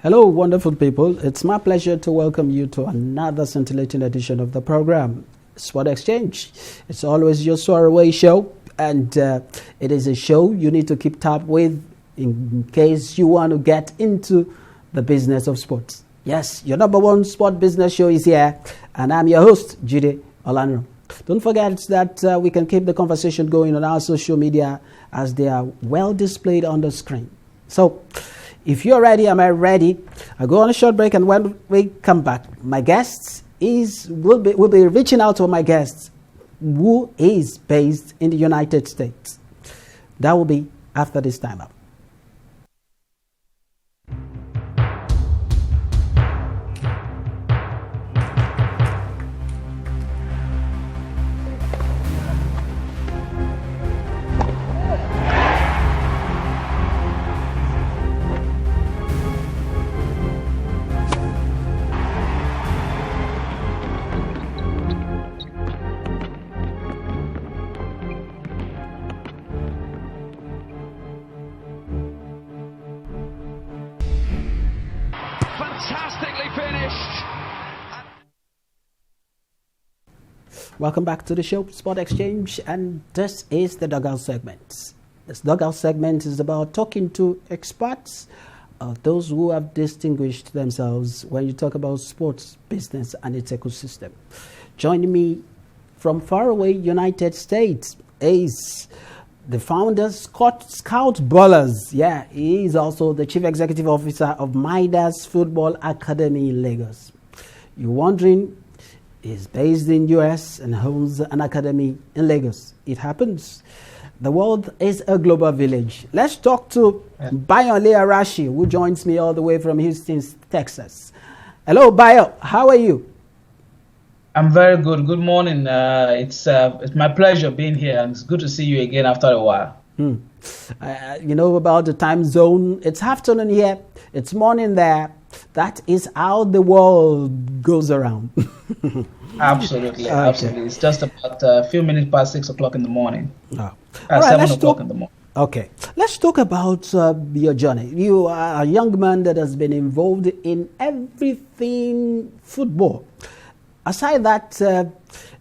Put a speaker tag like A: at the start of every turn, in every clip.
A: Hello, wonderful people. It's my pleasure to welcome you to another scintillating edition of the program, Sport Exchange. It's always your soaraway show, and it is a show you need to keep tab with in case you want to get into the business of sports. Yes, your number one sport business show is here, and I'm your host, Jude Olanro. Don't forget that we can keep the conversation going on our social media as they are well displayed on the screen. So, if you're ready, am I ready? I'll go on a short break, and when we come back, my guests will be reaching out to my guests who is based in the United States. That will be after this time up. Welcome back to the show, Sport Exchange, and this is the Dugout segment. This Dugout segment is about talking to experts, those who have distinguished themselves when you talk about sports business and its ecosystem. Joining me from faraway United States is the founder, Scout Ballers. Yeah, he is also the Chief Executive Officer of Midas Football Academy in Lagos. You're wondering, is based in US and owns an academy in Lagos. It happens. The world is a global village. Let's talk to Bayonle Arashi, who joins me all the way from Houston, Texas. Hello, Bayo. How are you?
B: I'm very good. Good morning. It's my pleasure being here, and it's good to see you again after a while.
A: You know about the time zone. It's afternoon here. It's morning there. That is how the world goes around.
B: Absolutely, absolutely. It's just about a few minutes past 6 o'clock in the morning.
A: Oh. All right,
B: 7 o'clock in the morning.
A: Okay, let's talk about your journey. You are a young man that has been involved in everything football. Aside that,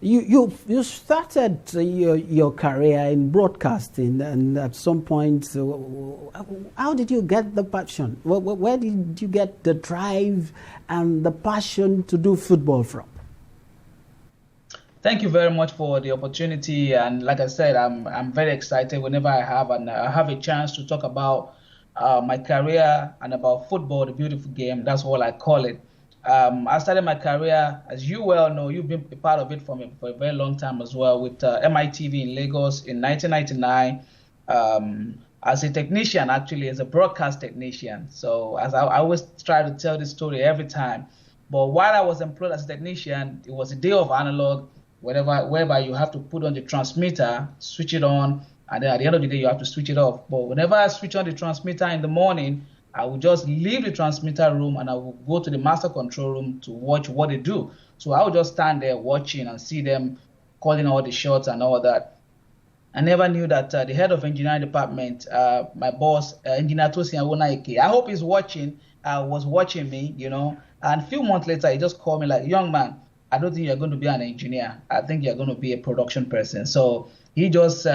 A: you started your career in broadcasting, and at some point, how did you get the passion? Where did you get the drive and the passion to do football from?
B: Thank you very much for the opportunity, and like I said, I'm very excited whenever I have a chance to talk about my career and about football, the beautiful game. That's what I call it. I started my career, as you well know, you've been a part of it for a very long time as well, with MITV in Lagos in 1999 as a technician, actually, as a broadcast technician. So as I always try to tell this story every time. But while I was employed as a technician, it was a day of analog, whereby you have to put on the transmitter, switch it on, and then at the end of the day, you have to switch it off. But whenever I switch on the transmitter in the morning, I would just leave the transmitter room and I would go to the master control room to watch what they do. So I would just stand there watching and see them calling all the shots and all that. I never knew that the head of engineering department, my boss, Engineer Tosin Awonaike, I hope he's watching, was watching me, you know. And a few months later, he just called me like, young man, I don't think you're going to be an engineer. I think you're going to be a production person. So he just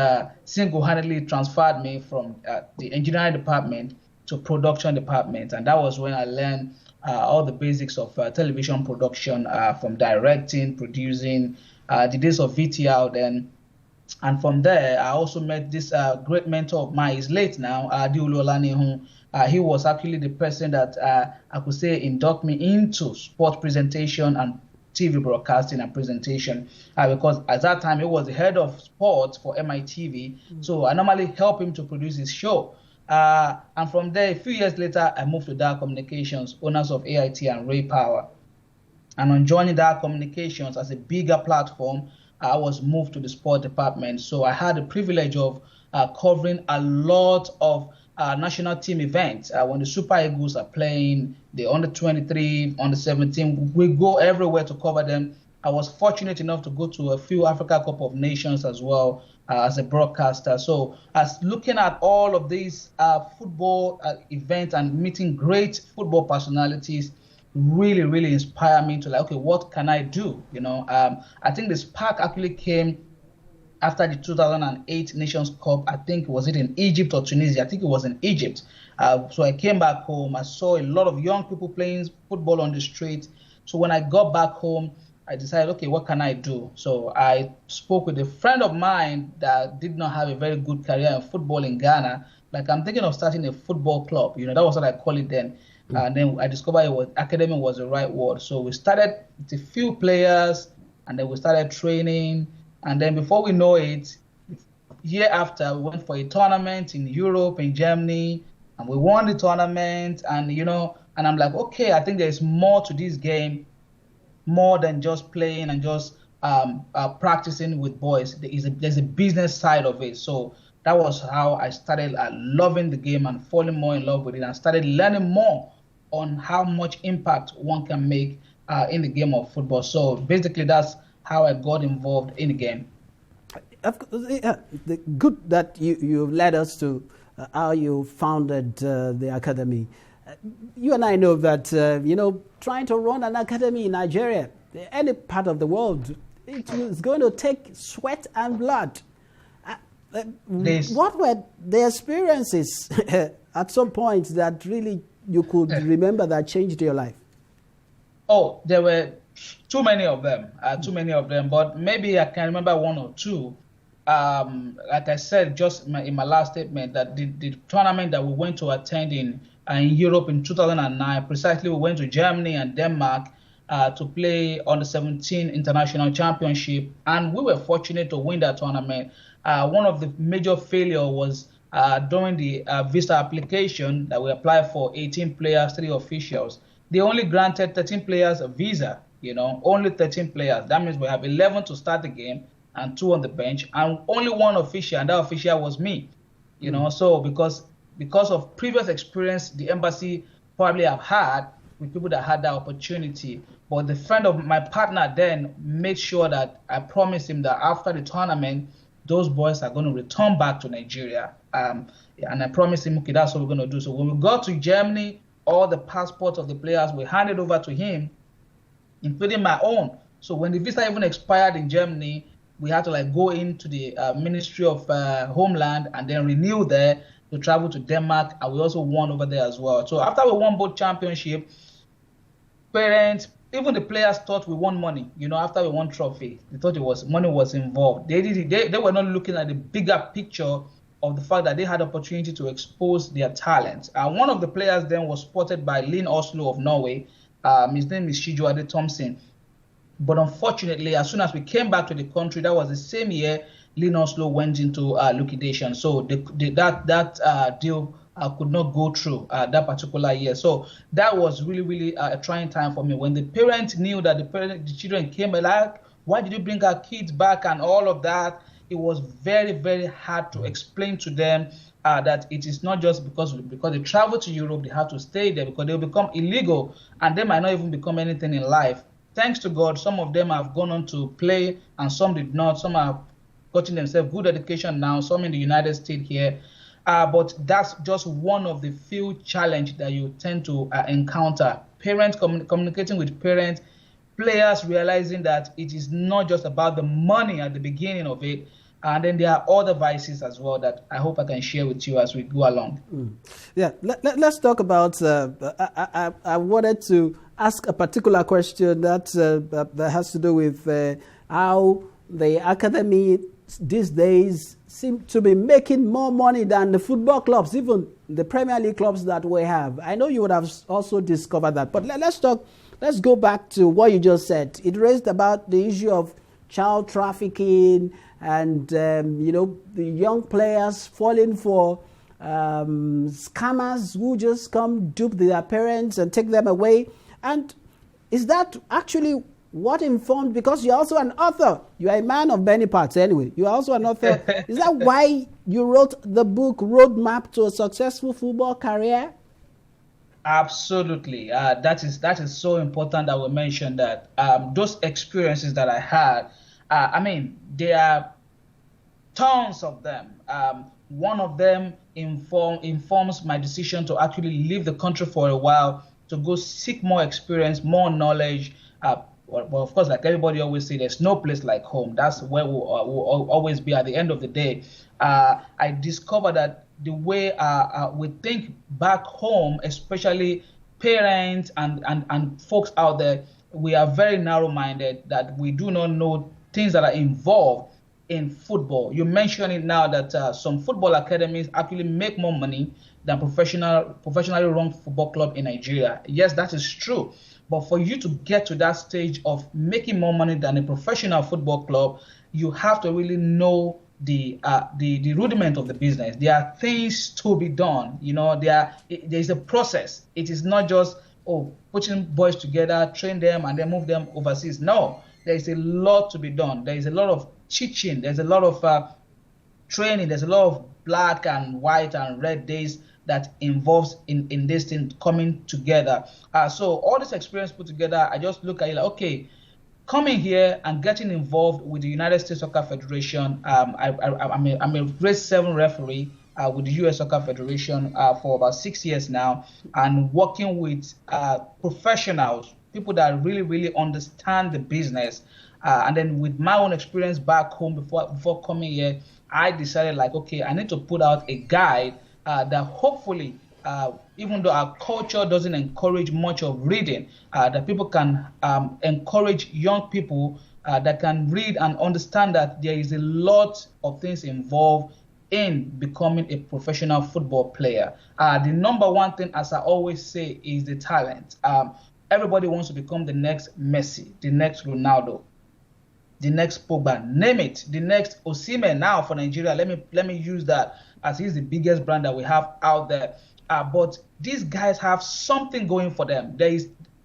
B: single-handedly transferred me from the engineering department to production department, and that was when I learned all the basics of television production, from directing, producing, the days of VTR then. And from there, I also met this great mentor of mine. He's late now, Diulu Olani, who he was actually the person that I could say inducted me into sport presentation and TV broadcasting and presentation, because at that time he was the head of sports for MITV. So I normally help him to produce his show. And from there, a few years later, I moved to Dark Communications, owners of AIT and Ray Power. And on joining Dark Communications as a bigger platform, I was moved to the sport department. So I had the privilege of covering a lot of national team events. When the Super Eagles are playing, the under 23, under 17, we go everywhere to cover them. I was fortunate enough to go to a few Africa Cup of Nations as well as a broadcaster. So as looking at all of these football events and meeting great football personalities really, really inspire me to like, okay, what can I do? I think the spark actually came after the 2008 Nations Cup. I think, was it in Egypt or Tunisia? I think it was in Egypt. So I came back home. I saw a lot of young people playing football on the street. So when I got back home, I decided, okay, what can I do? So I spoke with a friend of mine that did not have a very good career in football in Ghana. Like, I'm thinking of starting a football club. That was what I call it then. And then I discovered academy was the right word. So we started with a few players, and then we started training. And then before we know it, year after, we went for a tournament in Europe, in Germany, and we won the tournament. And, and I'm like, okay, I think there's more to this game, more than just playing and just practicing with boys. There's a business side of it. So that was how I started loving the game and falling more in love with it, and started learning more on how much impact one can make in the game of football. So basically, that's how I got involved in the game.
A: Good that you led us to how you founded the academy. You and I know that, trying to run an academy in Nigeria, any part of the world, it is going to take sweat and blood. What were the experiences at some point that really you could remember that changed your life?
B: Oh, there were too many of them, but maybe I can remember one or two. Like I said just in my last statement, that the tournament that we went to attend in Europe in 2009, precisely we went to Germany and Denmark to play on the 17 International Championship, and we were fortunate to win that tournament. One of the major failure was during the visa application that we applied for 18 players, 3 officials. They only granted 13 players a visa, only 13 players. That means we have 11 to start the game and 2 on the bench, and only 1 official, and that official was me. So because of previous experience the embassy probably have had with people that had that opportunity. But the friend of my partner then made sure that I promised him that after the tournament, those boys are going to return back to Nigeria. And I promised him, okay, that's what we're going to do. So when we got to Germany, all the passports of the players were handed over to him, including my own. So when the visa even expired in Germany, we had to go into the Ministry of Homeland and then renew there to travel to Denmark, and we also won over there as well. So after we won both championships, parents, even the players thought we won money. After we won trophy, they thought money was involved. They were not looking at the bigger picture of the fact that they had opportunity to expose their talent. And one of the players then was spotted by Lyn Oslo of Norway. His name is Shijuade Thompson. But unfortunately, as soon as we came back to the country, that was the same year Lyn Oslo went into liquidation. So that deal could not go through that particular year. So that was really, really a trying time for me. When the parents knew that the children came, like, why did you bring our kids back and all of that? It was very, very hard to explain to them that it is not just because they travel to Europe, they have to stay there, because they'll become illegal and they might not even become anything in life. Thanks to God, some of them have gone on to play and some did not. Some have gotten themselves good education now, some in the United States here. But that's just one of the few challenges that you tend to encounter. Parents communicating with parents, players realizing that it is not just about the money at the beginning of it. And then there are other vices as well that I hope I can share with you as we go along.
A: Yeah, let's talk about, I wanted to ask a particular question that has to do with how the academy these days seem to be making more money than the football clubs, even the Premier League clubs that we have. I know you would have also discovered that, but let's go back to what you just said. It raised about the issue of child trafficking and, the young players falling for scammers who just come dupe their parents and take them away. And is that actually what informed, because you're also an author, you are a man of many parts anyway, you're also an author. Is that why you wrote the book Roadmap to a Successful Football Career?
B: Absolutely. That is so important that we mentioned that those experiences that I had. I mean, there are tons of them. One of them informs my decision to actually leave the country for a while to go seek more experience, more knowledge. Well, of course, like everybody always say, there's no place like home. That's where we'll always be at the end of the day. I discovered that the way we think back home, especially parents and folks out there, we are very narrow-minded, that we do not know things that are involved in football. You mentioned it now that some football academies actually make more money than professionally run football club in Nigeria. Yes, that is true. But for you to get to that stage of making more money than a professional football club, you have to really know the rudiment of the business. There are things to be done. There's a process. It is not just putting boys together, train them, and then move them overseas. No, there is a lot to be done. There is a lot of teaching. There's a lot of training. There's a lot of black and white and red days that involves in this thing coming together. So all this experience put together, I just look at it like, okay, coming here and getting involved with the United States Soccer Federation. I'm a grade 7 referee with the US Soccer Federation for about 6 years now, and working with professionals, people that really, really understand the business. And then with my own experience back home before coming here, I decided like, okay, I need to put out a guide that hopefully, even though our culture doesn't encourage much of reading, that people can encourage young people that can read and understand that there is a lot of things involved in becoming a professional football player. The number one thing, as I always say, is the talent. Everybody wants to become the next Messi, the next Ronaldo, the next Pogba, name it, the next Osimhen now for Nigeria. Let me use that as he's the biggest brand that we have out there. But these guys have something going for them.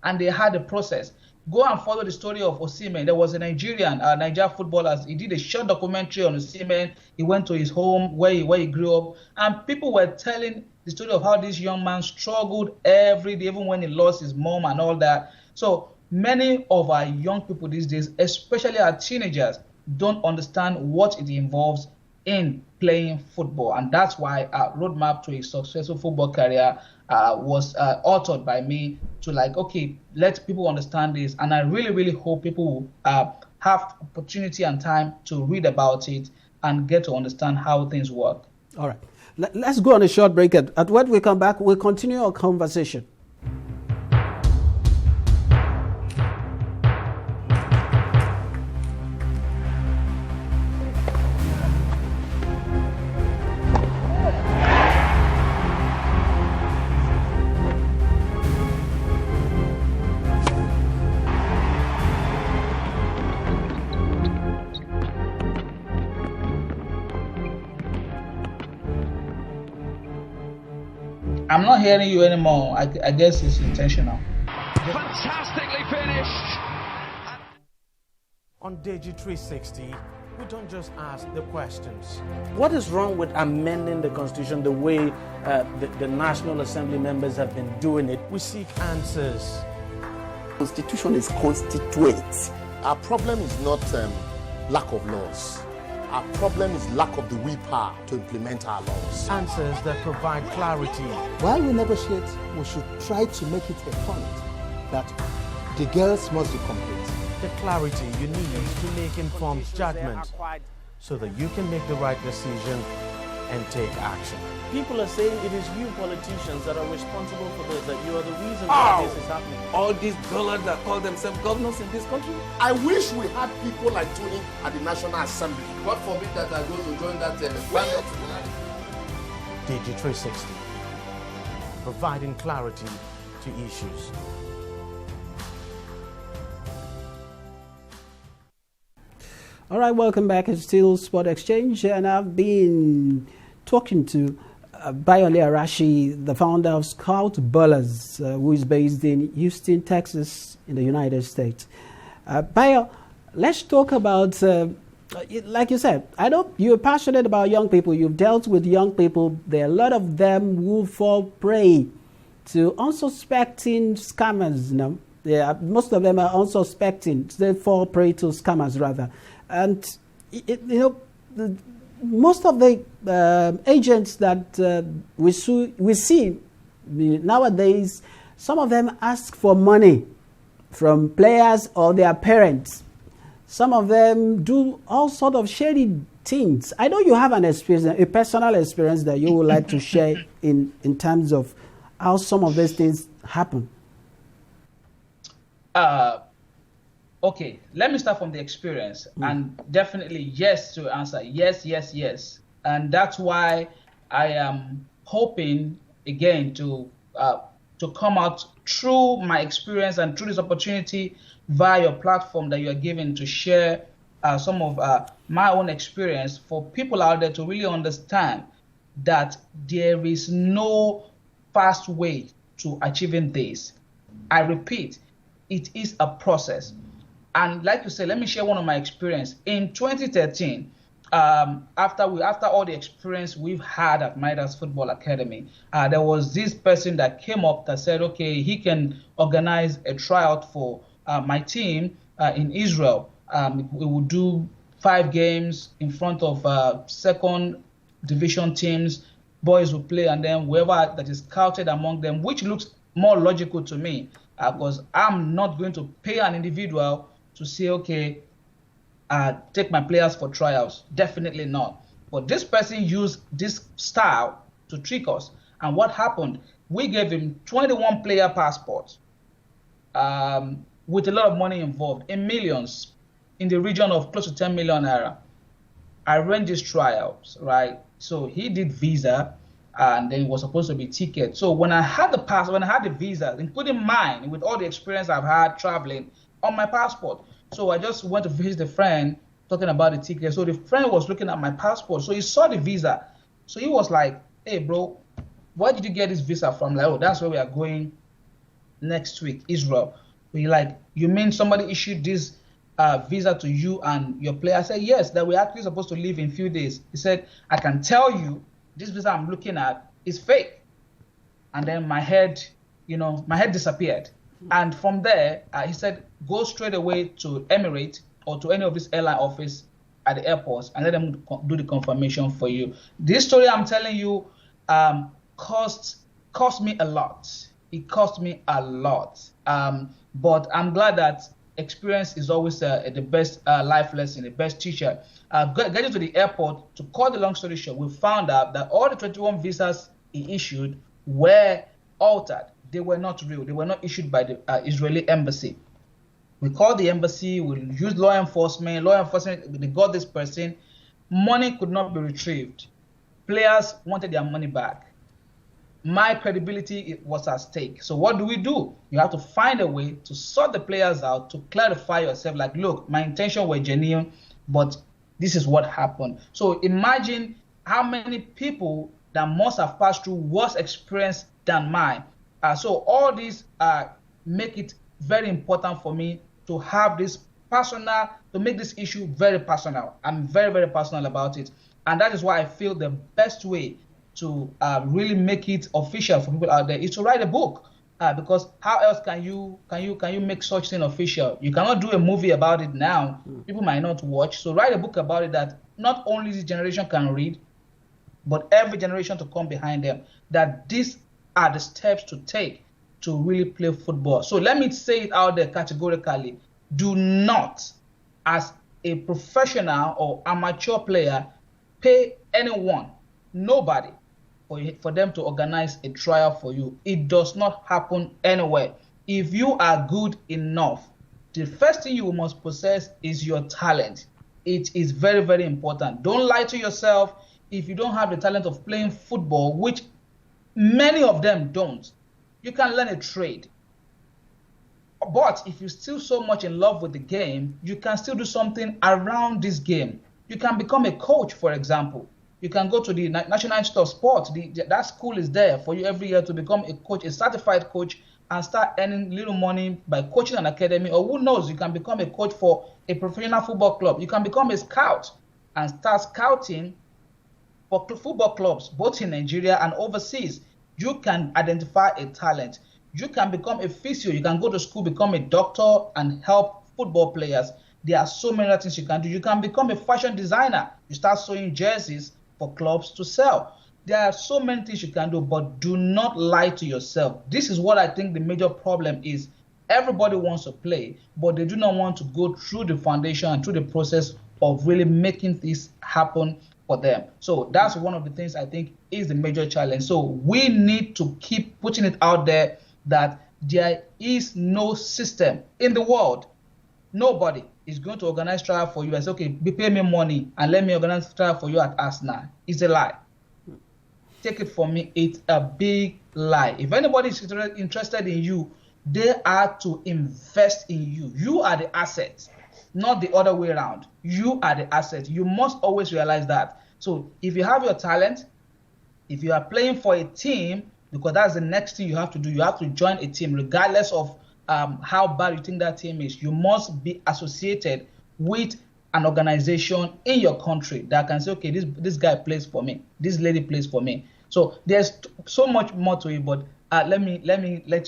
B: And they had a process. Go and follow the story of Osimhen. There was a Nigerian footballer. He did a short documentary on Osimhen. He went to his home where he grew up, and people were telling the story of how this young man struggled every day, even when he lost his mom and all that. So many of our young people these days, especially our teenagers, don't understand what it involves in playing football. And that's why our roadmap to a successful football career was authored by me to let people understand this. And I really, really hope people will have opportunity and time to read about it and get to understand how things work.
A: All right. Let's go on a short break. At when we come back, we'll continue our conversation.
B: I'm not hearing you anymore. I guess it's intentional.
C: Fantastically finished. On Digi 360, we don't just ask the questions.
D: What is wrong with amending the Constitution the way the National Assembly members have been doing it?
C: We seek answers.
E: Constitution is constituent. Our problem is not lack of laws. Our problem is lack of the willpower to implement our laws.
C: Answers that provide clarity.
F: While we negotiate, we should try to make it a point that the girls must be complete.
C: The clarity you need to make informed judgment so that you can make the right decision and take action.
D: People are saying it is you politicians that are responsible for this, that you are the reason why this is happening.
E: All these dollars that call themselves governors in this country. I wish we had people like Tony at the National Assembly. God forbid that I go to join that
C: Digi 360, providing clarity to issues.
A: All right, welcome back. It's still Sport Exchange, and I've been talking to Bayole Arashi, the founder of Scout Ballers, who is based in Houston, Texas, in the United States. Bayo, let's talk about, like you said, I know you're passionate about young people. You've dealt with young people. There are a lot of them who fall prey to unsuspecting scammers. Most of them are unsuspecting. They fall prey to scammers rather, and most of the agents that we see nowadays, some of them ask for money from players or their parents. Some of them do all sort of shady things. I know you have an experience, a personal experience that you would like to share in terms of how some of these things happen.
B: Okay, let me start from the experience, and definitely yes to answer. Yes. And that's why I am hoping again to come out through my experience and through this opportunity via your platform that you are giving to share some of my own experience for people out there to really understand that there is no fast way to achieving this. I repeat, it is a process. And like you said, let me share one of my experience. In 2013, after all the experience we've had at Midas Football Academy, there was this person that came up that said, okay, he can organize a tryout for my team in Israel. We would do 5 games in front of second division teams. Boys will play, and then whoever that is scouted among them, which looks more logical to me, because I'm not going to pay an individual to say, okay, take my players for trials. Definitely not. But this person used this style to trick us. And what happened? We gave him 21 player passports with a lot of money involved, in millions, in the region of close to 10 million naira. I ran these trials, right? So he did visa, and then it was supposed to be ticket. So when I had the visa, including mine, with all the experience I've had traveling, on my passport. So I just went to visit the friend talking about the ticket. So the friend was looking at my passport. So he saw the visa. So he was like, hey, bro, where did you get this visa from? Like, oh, that's where we are going next week, Israel. So he like, you mean somebody issued this visa to you and your player? I said, yes, that we're actually supposed to leave in a few days. He said, I can tell you this visa I'm looking at is fake. And then my head disappeared. And from there, he said, go straight away to Emirates or to any of this airline office at the airports and let them do the confirmation for you. This story I'm telling you cost me a lot. It cost me a lot. But I'm glad that experience is always the best life lesson, the best teacher. Getting to the airport, to cut the long story short, we found out that all the 21 visas he issued were altered. They were not real. They were not issued by the Israeli embassy. We called the embassy. We used law enforcement. Law enforcement, they got this person. Money could not be retrieved. Players wanted their money back. My credibility was at stake. So what do? You have to find a way to sort the players out, to clarify yourself. Like, look, my intention were genuine, but this is what happened. So imagine how many people that must have passed through worse experience than mine. So all these make it very important for me to have this personal, to make this issue very personal. I'm very, very personal about it. And that is why I feel the best way to really make it official for people out there is to write a book. Because how else can you make such thing official? You cannot do a movie about it now. People might not watch. So write a book about it that not only this generation can read, but every generation to come behind them, that these are the steps to take to really play football. So let me say it out there categorically. Do not, as a professional or amateur player, pay anyone, nobody, for them to organize a trial for you. It does not happen anywhere. If you are good enough, the first thing you must possess is your talent. It is very, very important. Don't lie to yourself. If you don't have the talent of playing football, which many of them don't, you can learn a trade. But if you're still so much in love with the game, you can still do something around this game. You can become a coach, for example. You can go to the National Institute of Sport. That school is there for you every year to become a coach, a certified coach, and start earning little money by coaching an academy. Or who knows, you can become a coach for a professional football club. You can become a scout and start scouting for football clubs, both in Nigeria and overseas. You can identify a talent. You can become a physio. You can go to school, become a doctor, and help football players. There are so many other things you can do. You can become a fashion designer. You start sewing jerseys for clubs to sell. There are so many things you can do, but do not lie to yourself. This is what I think the major problem is. Everybody wants to play, but they do not want to go through the foundation and through the process of really making this happen for them. So that's one of the things I think is the major challenge. So we need to keep putting it out there that there is no system in the world. Nobody is going to organize trial for you and say, okay, pay me money and let me organize trial for you at Arsenal. It's a lie. Take it from me, it's a big lie. If anybody is interested in you, they are to invest in you. You are the asset, not the other way around. You are the asset. You must always realize that. So if you have your talent, if you are playing for a team, because that's the next thing you have to do, you have to join a team regardless of how bad you think that team is. You must be associated with an organization in your country that can say, okay, this guy plays for me, this lady plays for me. So there's so much more to it, but let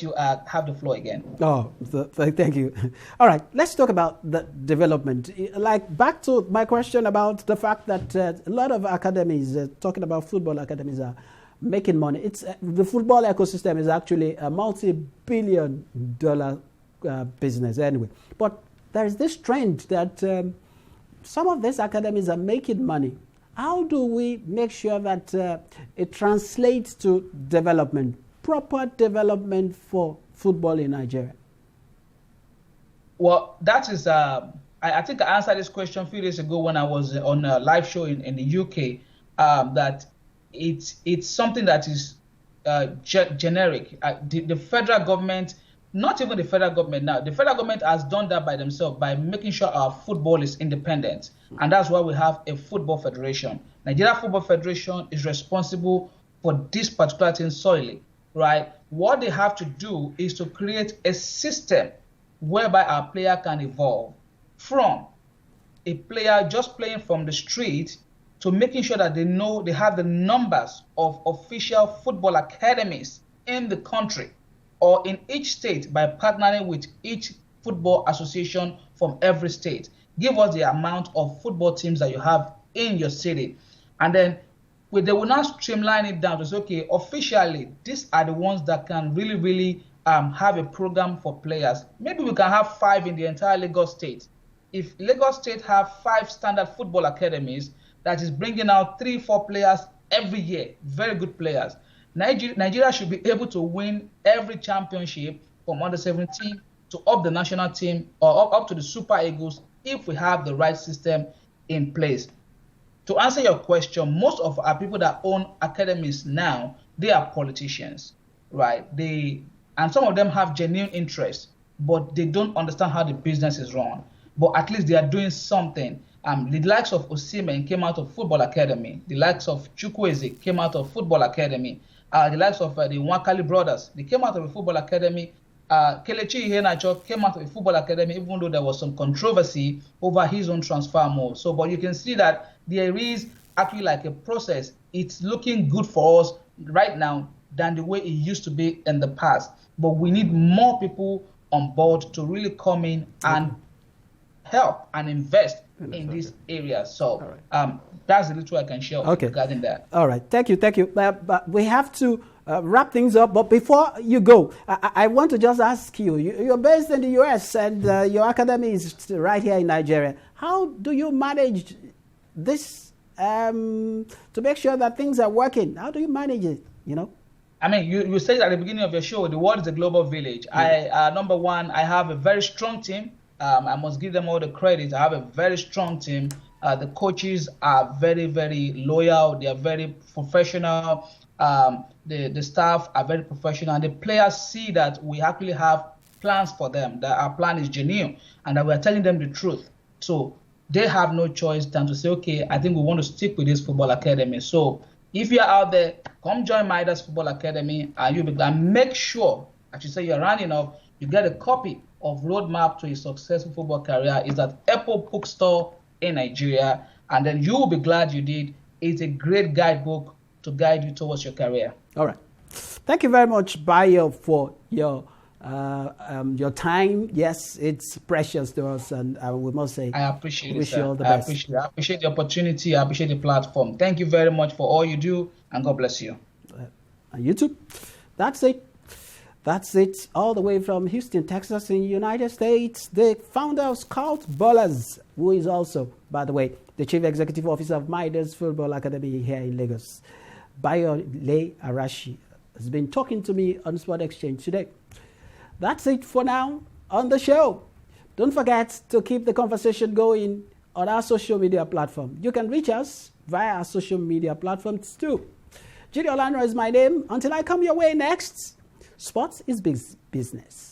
B: you have the floor again.
A: Oh, thank you. All right, let's talk about the development. Like, back to my question about the fact that a lot of academies, talking about football academies, are making money. It's the football ecosystem is actually a multi-billion-dollar business anyway. But there is this trend that some of these academies are making money. How do we make sure that it translates to development, proper development for football in Nigeria?
B: Well, that is, I think I answered this question a few days ago when I was on a live show in the UK, that it's something that is generic. The federal government, not even the federal government now, the federal government has done that by themselves by making sure our football is independent. And that's why we have a football federation. Nigeria Football Federation is responsible for this particular thing solely, right? What they have to do is to create a system whereby our player can evolve from a player just playing from the street to making sure that they know they have the numbers of official football academies in the country or in each state by partnering with each football association from every state. Give us the amount of football teams that you have in your city. And then they will now streamline it down to say, okay, officially, these are the ones that can really have a program for players. Maybe we can have 5 in the entire Lagos state. If Lagos state have 5 standard football academies, that is bringing out 3-4 players every year, very good players. Nigeria should be able to win every championship from under 17 to up the national team or up to the Super Eagles if we have the right system in place. To answer your question, most of our people that own academies now, they are politicians, right? And some of them have genuine interest, but they don't understand how the business is run. But at least they are doing something. The likes of Osimhen came out of football academy. The likes of Chukwueze came out of football academy. The likes of the Nwakali brothers, they came out of a football academy. Kelechi Iheanacho came out of a football academy, even though there was some controversy over his own transfer move. So, but you can see that there is actually like a process. It's looking good for us right now than the way it used to be in the past. But we need more people on board to really come in and help and invest in this area. So that's the little I can share regarding that.
A: All right. Thank you. But we have to wrap things up. But before you go, I want to just ask you, you're based in the U.S. and your academy is right here in Nigeria. How do you manage this to make sure that things are working? How do you manage it,
B: I mean, you said at the beginning of your show, the world is a global village. Number one, I have a very strong team. I must give them all the credit. I have a very strong team. The coaches are very, very loyal. They are very professional. The staff are very professional. And the players see that we actually have plans for them, that our plan is genuine, and that we are telling them the truth. So they have no choice than to say, okay, I think we want to stick with this football academy. So if you're out there, come join Midas Football Academy, and you'll be glad. Make sure, as you say, you're running up, you get a copy of Roadmap to a Successful Football Career. Is at Apple Bookstore in Nigeria, and then you will be glad you did. It's a great guidebook to guide you towards your career.
A: All right. Thank you very much, Bayo, for your time. Yes, it's precious to us, and we must say
B: I appreciate it,
A: wish
B: sir.
A: you all the
B: I
A: best.
B: appreciate the opportunity. I appreciate the platform. Thank you very much for all you do, and God bless you.
A: On YouTube. That's it. That's it. All the way from Houston, Texas, in the United States, the founder of Scout Ballers, who is also, by the way, the Chief Executive Officer of Midas Football Academy here in Lagos. Bayole Arashi has been talking to me on Sport Exchange today. That's it for now on the show. Don't forget to keep the conversation going on our social media platform. You can reach us via our social media platforms too. Judy Olano is my name. Until I come your way next, sports is big business.